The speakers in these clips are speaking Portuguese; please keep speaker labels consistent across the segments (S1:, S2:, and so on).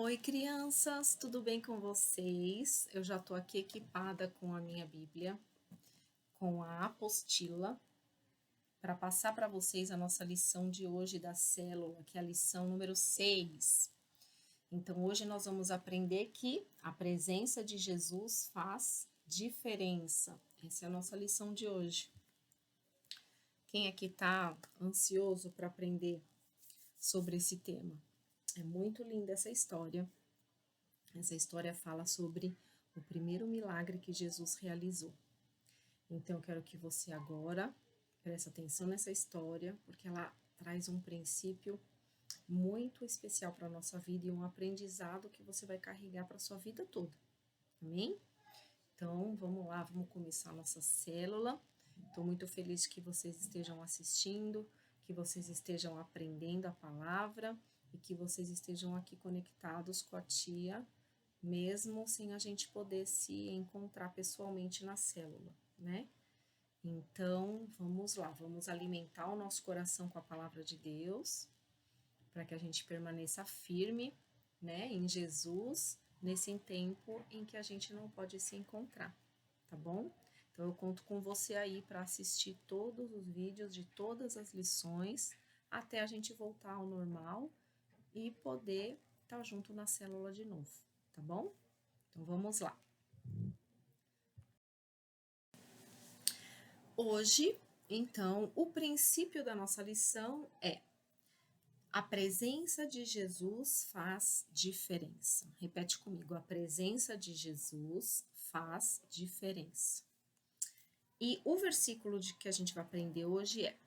S1: Oi, crianças, tudo bem com vocês? Eu já estou aqui equipada com a minha Bíblia, com a apostila, para passar para vocês a nossa lição de hoje da célula, que é a lição número 6. Então, hoje nós vamos aprender que a presença de Jesus faz diferença. Essa é a nossa lição de hoje. Quem aqui está ansioso para aprender sobre esse tema? É muito linda essa história. Essa história fala sobre o primeiro milagre que Jesus realizou. Então, eu quero que você agora preste atenção nessa história, porque ela traz um princípio muito especial para a nossa vida e um aprendizado que você vai carregar para a sua vida toda. Amém? Então, vamos lá, vamos começar a nossa célula. Estou muito feliz que vocês estejam assistindo, que vocês estejam aprendendo a palavra e que vocês estejam aqui conectados com a tia, mesmo sem a gente poder se encontrar pessoalmente na célula, né? Então, vamos lá, vamos alimentar o nosso coração com a palavra de Deus, para que a gente permaneça firme, né, em Jesus, nesse tempo em que a gente não pode se encontrar, tá bom? Então, eu conto com você aí para assistir todos os vídeos de todas as lições, até a gente voltar ao normal e poder estar junto na célula de novo, tá bom? Então, vamos lá. Hoje, então, o princípio da nossa lição é: a presença de Jesus faz diferença. Repete comigo: a presença de Jesus faz diferença. E o versículo que a gente vai aprender hoje é: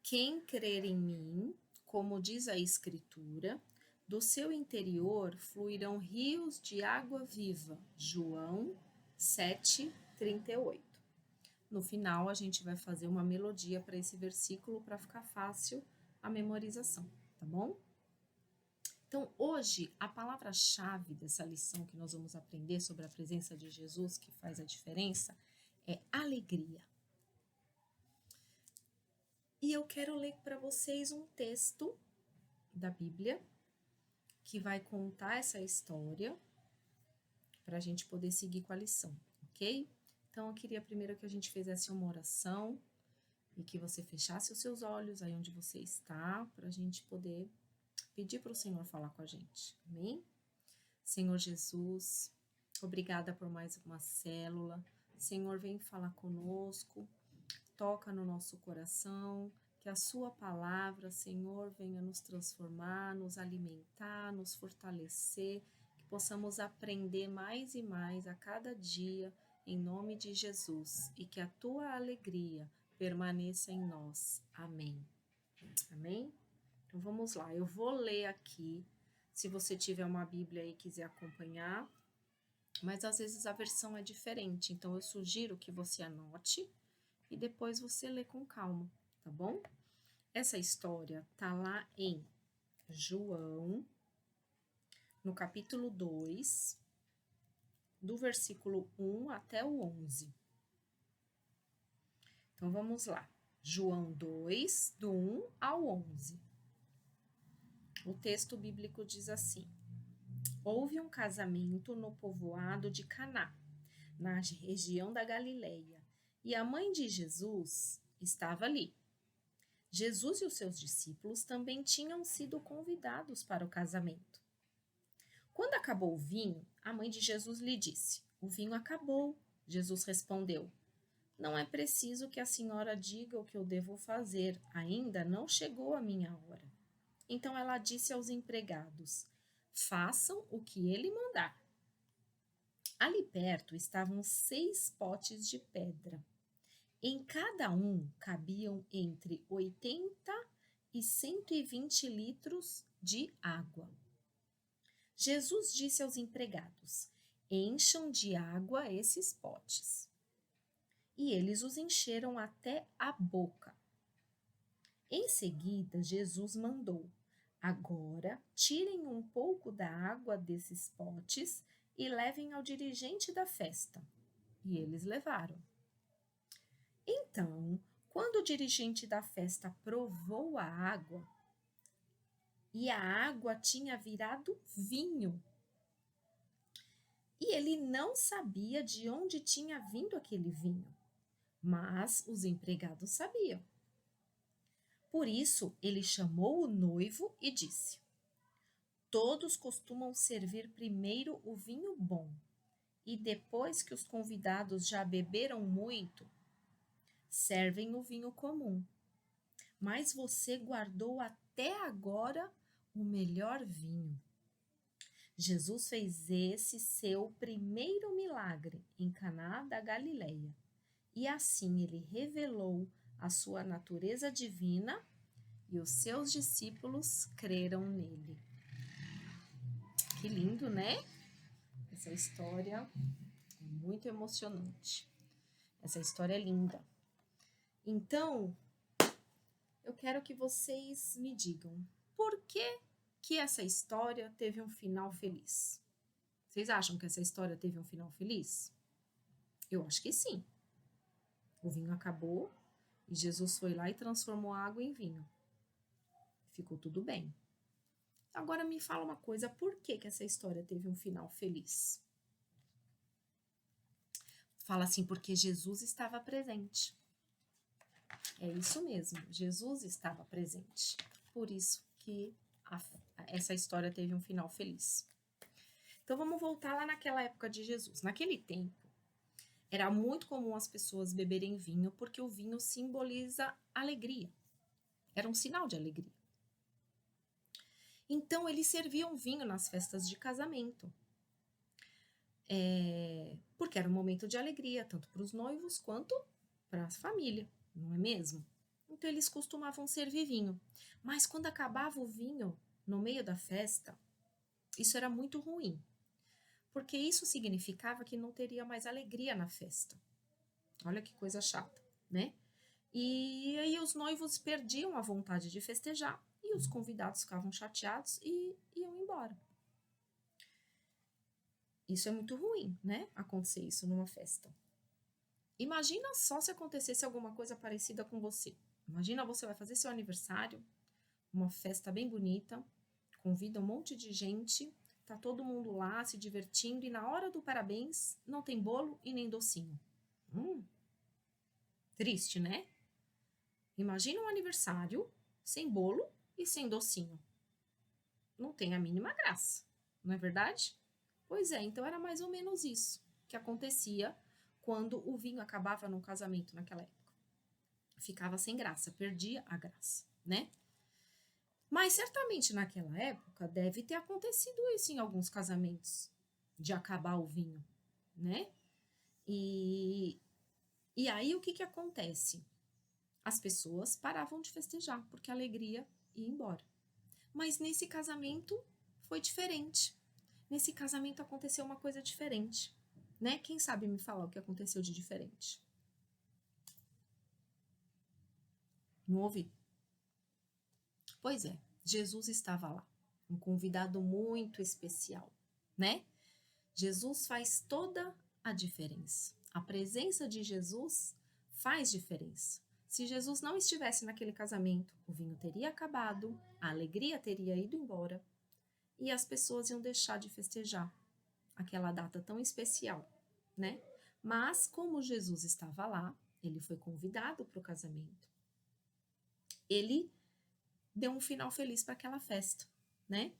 S1: quem crer em mim, como diz a Escritura, do seu interior fluirão rios de água viva. João 7:38. No final, a gente vai fazer uma melodia para esse versículo para ficar fácil a memorização, tá bom? Então, hoje, a palavra-chave dessa lição que nós vamos aprender sobre a presença de Jesus, que faz a diferença, é alegria. E eu quero ler para vocês um texto da Bíblia que vai contar essa história para a gente poder seguir com a lição, ok? Então, eu queria primeiro que a gente fizesse uma oração e que você fechasse os seus olhos aí onde você está, para a gente poder pedir para o Senhor falar com a gente, amém? Senhor Jesus, obrigada por mais uma célula. Senhor, vem falar conosco, toca no nosso coração, que a sua palavra, Senhor, venha nos transformar, nos alimentar, nos fortalecer, que possamos aprender mais e mais a cada dia, em nome de Jesus, e que a tua alegria permaneça em nós. Amém. Amém? Então vamos lá, eu vou ler aqui, se você tiver uma Bíblia aí e quiser acompanhar, mas às vezes a versão é diferente, então eu sugiro que você anote e depois você lê com calma, tá bom? Essa história tá lá em João, no capítulo 2, do versículo 1 até o 11. Então vamos lá. João 2, do 1 ao 11. O texto bíblico diz assim: houve um casamento no povoado de Caná, na região da Galileia, e a mãe de Jesus estava ali. Jesus e os seus discípulos também tinham sido convidados para o casamento. Quando acabou o vinho, a mãe de Jesus lhe disse: o vinho acabou. Jesus respondeu: não é preciso que a senhora diga o que eu devo fazer, ainda não chegou a minha hora. Então ela disse aos empregados: façam o que ele mandar. Ali perto estavam 6 potes de pedra. Em cada um cabiam entre 80 e 120 litros de água. Jesus disse aos empregados: encham de água esses potes. E eles os encheram até a boca. Em seguida, Jesus mandou: agora tirem um pouco da água desses potes e levem ao dirigente da festa. E eles levaram. Então, quando o dirigente da festa provou a água, e a água tinha virado vinho, E ele não sabia de onde tinha vindo aquele vinho, mas os empregados sabiam. Por isso, ele chamou o noivo e disse: Todos costumam servir primeiro o vinho bom, e depois que os convidados já beberam muito, servem o vinho comum. Mas você guardou até agora o melhor vinho. Jesus fez esse seu primeiro milagre em Caná da Galileia, e assim ele revelou a sua natureza divina e os seus discípulos creram nele. Que lindo, né? Essa história é muito emocionante. Essa história é linda. Então, eu quero que vocês me digam por que essa história teve um final feliz. Vocês acham que essa história teve um final feliz? Eu acho que sim. O vinho acabou e Jesus foi lá e transformou a água em vinho. Ficou tudo bem. Agora me fala uma coisa, por que essa história teve um final feliz? Fala assim, porque Jesus estava presente. É isso mesmo, Jesus estava presente. Por isso que essa história teve um final feliz. Então vamos voltar lá naquela época de Jesus. Naquele tempo, era muito comum as pessoas beberem vinho, porque o vinho simboliza alegria. Era um sinal de alegria. Então, eles serviam vinho nas festas de casamento. Porque era um momento de alegria, tanto para os noivos quanto para a família, não é mesmo? Então, eles costumavam servir vinho. Mas quando acabava o vinho no meio da festa, isso era muito ruim. Porque isso significava que não teria mais alegria na festa. Olha que coisa chata, né? E aí os noivos perdiam a vontade de festejar e os convidados ficavam chateados e iam embora. Isso é muito ruim, né? Acontecer isso numa festa. Imagina só se acontecesse alguma coisa parecida com você. Imagina você vai fazer seu aniversário, uma festa bem bonita, convida um monte de gente, tá todo mundo lá se divertindo e na hora do parabéns não tem bolo e nem docinho. Triste, né? Imagina um aniversário sem bolo e sem docinho. Não tem a mínima graça, não é verdade? Pois é, então era mais ou menos isso que acontecia quando o vinho acabava num casamento naquela época. Ficava sem graça, perdia a graça, né? Mas certamente naquela época deve ter acontecido isso em alguns casamentos, de acabar o vinho, né? E aí o que acontece? As pessoas paravam de festejar, porque a alegria ia embora. Mas nesse casamento foi diferente. Nesse casamento aconteceu uma coisa diferente, né? Quem sabe me falar o que aconteceu de diferente? Não ouvi? Pois é, Jesus estava lá, um convidado muito especial, né? Jesus faz toda a diferença. A presença de Jesus faz diferença. Se Jesus não estivesse naquele casamento, o vinho teria acabado, a alegria teria ido embora e as pessoas iam deixar de festejar aquela data tão especial, né? Mas como Jesus estava lá, ele foi convidado para o casamento. Ele deu um final feliz para aquela festa, né?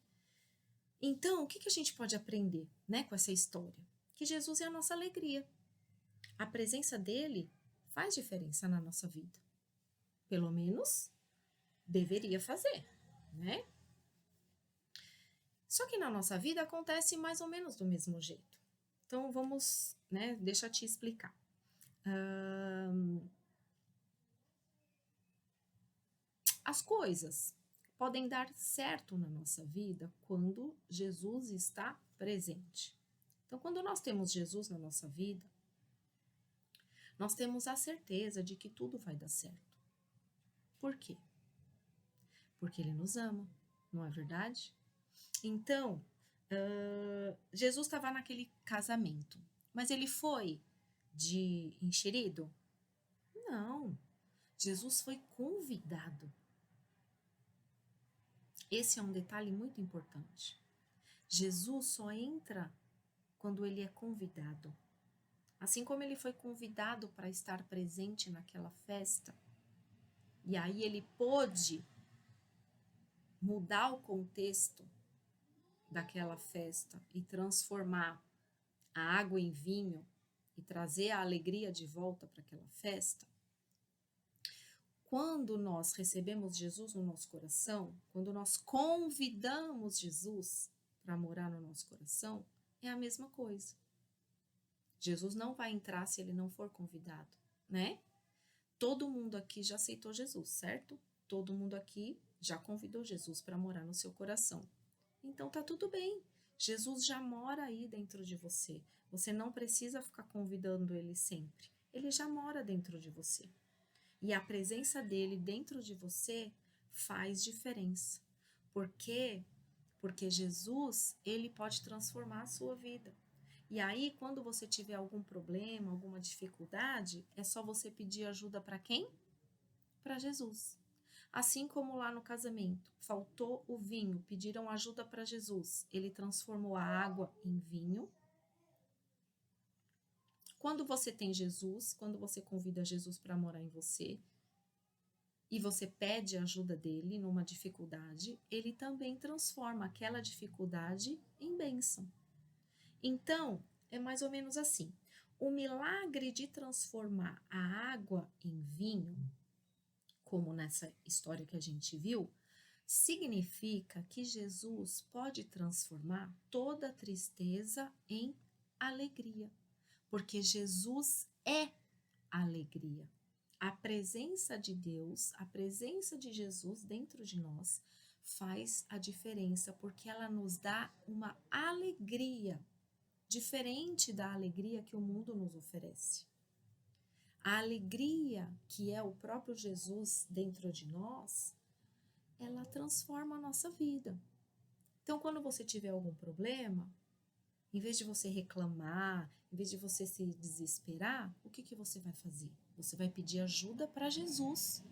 S1: Então, o que a gente pode aprender, né, com essa história? Que Jesus é a nossa alegria. A presença dele faz diferença na nossa vida. Pelo menos deveria fazer, né? Só que na nossa vida acontece mais ou menos do mesmo jeito. Então vamos, né? Deixa eu te explicar. As coisas podem dar certo na nossa vida quando Jesus está presente. Então, quando nós temos Jesus na nossa vida, nós temos a certeza de que tudo vai dar certo. Por quê? Porque ele nos ama, não é verdade? Então, Jesus estava naquele casamento, mas ele foi de enxerido? Não. Jesus foi convidado. Esse é um detalhe muito importante. Jesus só entra quando ele é convidado. Assim como ele foi convidado para estar presente naquela festa, e aí ele pôde mudar o contexto daquela festa e transformar a água em vinho e trazer a alegria de volta para aquela festa. Quando nós recebemos Jesus no nosso coração, quando nós convidamos Jesus para morar no nosso coração, é a mesma coisa. Jesus não vai entrar se ele não for convidado, né? Todo mundo aqui já aceitou Jesus, certo? Todo mundo aqui já convidou Jesus para morar no seu coração. Então tá tudo bem. Jesus já mora aí dentro de você. Você não precisa ficar convidando ele sempre. Ele já mora dentro de você. E a presença dele dentro de você faz diferença. Por quê? Porque Jesus, ele pode transformar a sua vida. E aí, quando você tiver algum problema, alguma dificuldade, é só você pedir ajuda para quem? Para Jesus. Assim como lá no casamento, faltou o vinho, pediram ajuda para Jesus. Ele transformou a água em vinho. Quando você tem Jesus, quando você convida Jesus para morar em você, e você pede a ajuda dele numa dificuldade, ele também transforma aquela dificuldade em bênção. Então, é mais ou menos assim. O milagre de transformar a água em vinho, como nessa história que a gente viu, significa que Jesus pode transformar toda tristeza em alegria, porque Jesus é alegria. A presença de Deus, a presença de Jesus dentro de nós faz a diferença, porque ela nos dá uma alegria diferente da alegria que o mundo nos oferece. A alegria que é o próprio Jesus dentro de nós, ela transforma a nossa vida. Então, quando você tiver algum problema, em vez de você reclamar, em vez de você se desesperar, o que você vai fazer? Você vai pedir ajuda para Jesus.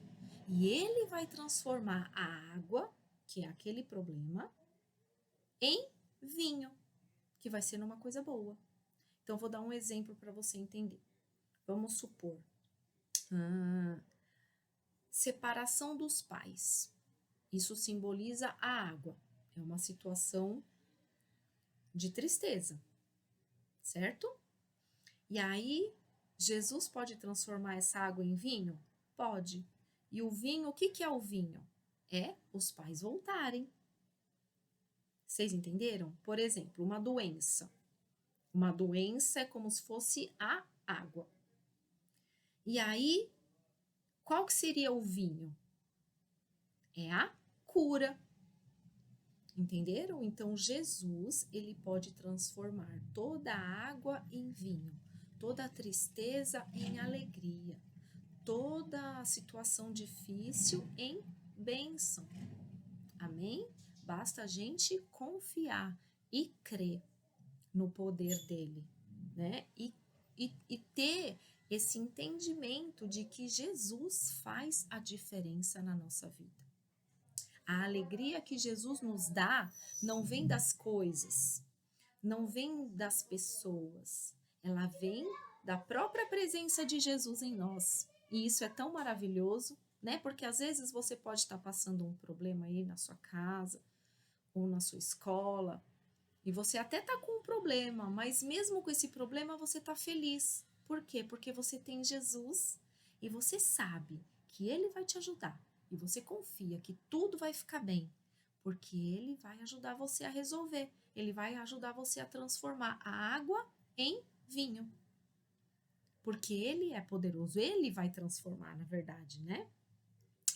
S1: E ele vai transformar a água, que é aquele problema, em vinho, que vai ser uma coisa boa. Então, vou dar um exemplo para você entender. Vamos supor, separação dos pais. Isso simboliza a água. É uma situação de tristeza, certo? E aí, Jesus pode transformar essa água em vinho? Pode. E o vinho, o que é o vinho? É os pais voltarem. Vocês entenderam? Por exemplo, uma doença. Uma doença é como se fosse a água. E aí, qual que seria o vinho? É a cura. Entenderam? Então, Jesus, ele pode transformar toda a água em vinho, toda a tristeza em alegria, toda a situação difícil em bênção. Amém? Basta a gente confiar e crer no poder dele, né? E ter esse entendimento de que Jesus faz a diferença na nossa vida. A alegria que Jesus nos dá não vem das coisas, não vem das pessoas, ela vem da própria presença de Jesus em nós. E isso é tão maravilhoso, né? Porque às vezes você pode estar passando um problema aí na sua casa ou na sua escola, e você até está com um problema, mas mesmo com esse problema você está feliz. Por quê? Porque você tem Jesus e você sabe que ele vai te ajudar. E você confia que tudo vai ficar bem, porque ele vai ajudar você a resolver. Ele vai ajudar você a transformar a água em vinho. Porque ele é poderoso, ele vai transformar, na verdade, né?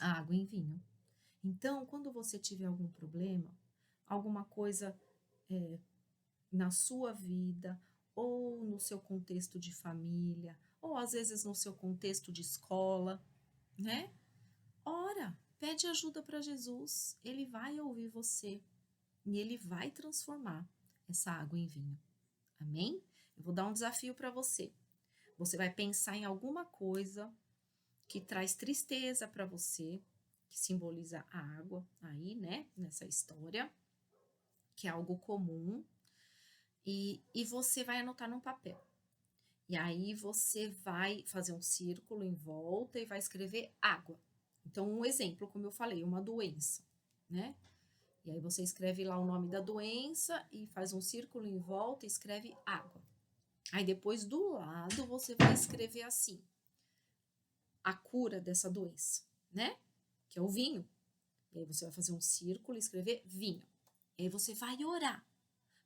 S1: A água em vinho. Então, quando você tiver algum problema, alguma coisa na sua vida, ou no seu contexto de família, ou às vezes no seu contexto de escola, né? Ora, pede ajuda para Jesus, ele vai ouvir você e ele vai transformar essa água em vinho. Amém? Eu vou dar um desafio para você. Você vai pensar em alguma coisa que traz tristeza para você, que simboliza a água aí, né, nessa história, que é algo comum. e você vai anotar num papel. E aí você vai fazer um círculo em volta e vai escrever água. Então, um exemplo, como eu falei, uma doença, né? E aí você escreve lá o nome da doença e faz um círculo em volta e escreve água. Aí depois do lado você vai escrever assim, a cura dessa doença, né? Que é o vinho. E aí você vai fazer um círculo e escrever vinho. E aí você vai orar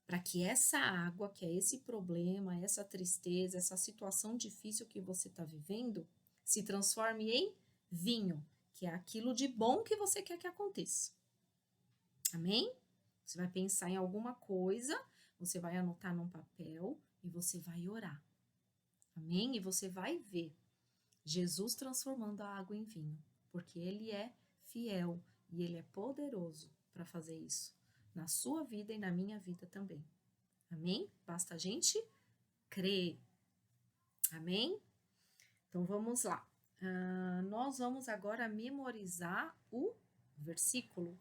S1: para que essa água, que é esse problema, essa tristeza, essa situação difícil que você está vivendo, se transforme em vinho, que é aquilo de bom que você quer que aconteça. Amém? Você vai pensar em alguma coisa, você vai anotar num papel e você vai orar. Amém? E você vai ver Jesus transformando a água em vinho, porque ele é fiel e ele é poderoso para fazer isso na sua vida e na minha vida também. Amém? Basta a gente crer. Amém? Então vamos lá. Nós vamos agora memorizar o versículo.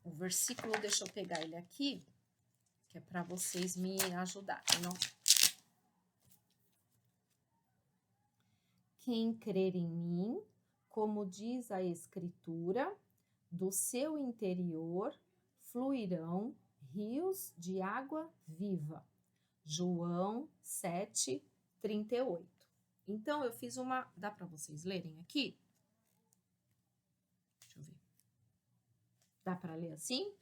S1: O versículo, deixa eu pegar ele aqui, que é para vocês me ajudarem. Não? Quem crer em mim, como diz a Escritura, do seu interior fluirão rios de água viva. João 7:38. Então, eu fiz uma... Dá para vocês lerem aqui? Deixa eu ver. Dá para ler assim?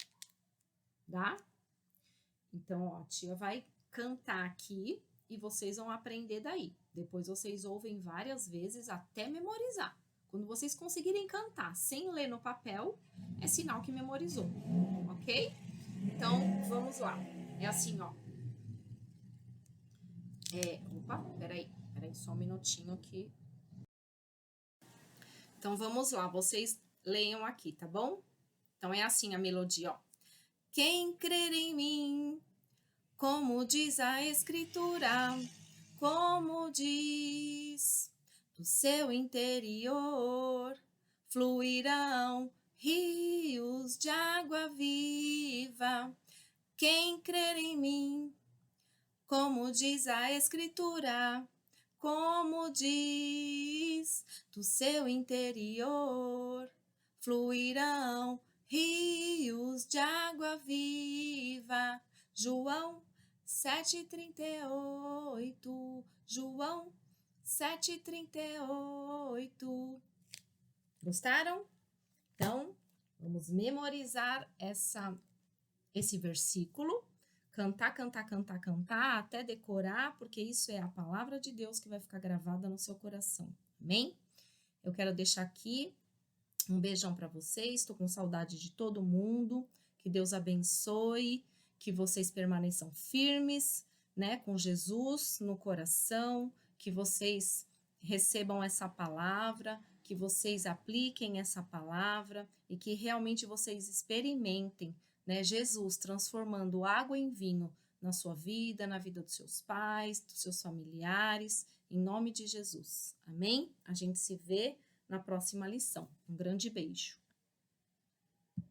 S1: Dá? Então, ó, a tia vai cantar aqui e vocês vão aprender daí. Depois vocês ouvem várias vezes até memorizar. Quando vocês conseguirem cantar sem ler no papel, é sinal que memorizou, ok? Então, vamos lá. É assim, ó. Opa, peraí, só um minutinho aqui. Então, vamos lá, vocês leiam aqui, tá bom? Então, é assim a melodia, ó. Quem crer em mim, como diz a Escritura, como diz, do seu interior fluirão rios de água viva. Quem crer em mim, como diz a Escritura, como diz, do seu interior fluirão rios de água viva. João 7:38. João 7:38. Gostaram? Então, vamos memorizar esse versículo. Cantar, cantar, cantar, cantar, até decorar, porque isso é a palavra de Deus que vai ficar gravada no seu coração. Amém? Eu quero deixar aqui um beijão para vocês. Estou com saudade de todo mundo. Que Deus abençoe, que vocês permaneçam firmes, né, com Jesus no coração, que vocês recebam essa palavra, que vocês apliquem essa palavra e que realmente vocês experimentem, né, Jesus transformando água em vinho na sua vida, na vida dos seus pais, dos seus familiares, em nome de Jesus. Amém? A gente se vê na próxima lição. Um grande beijo.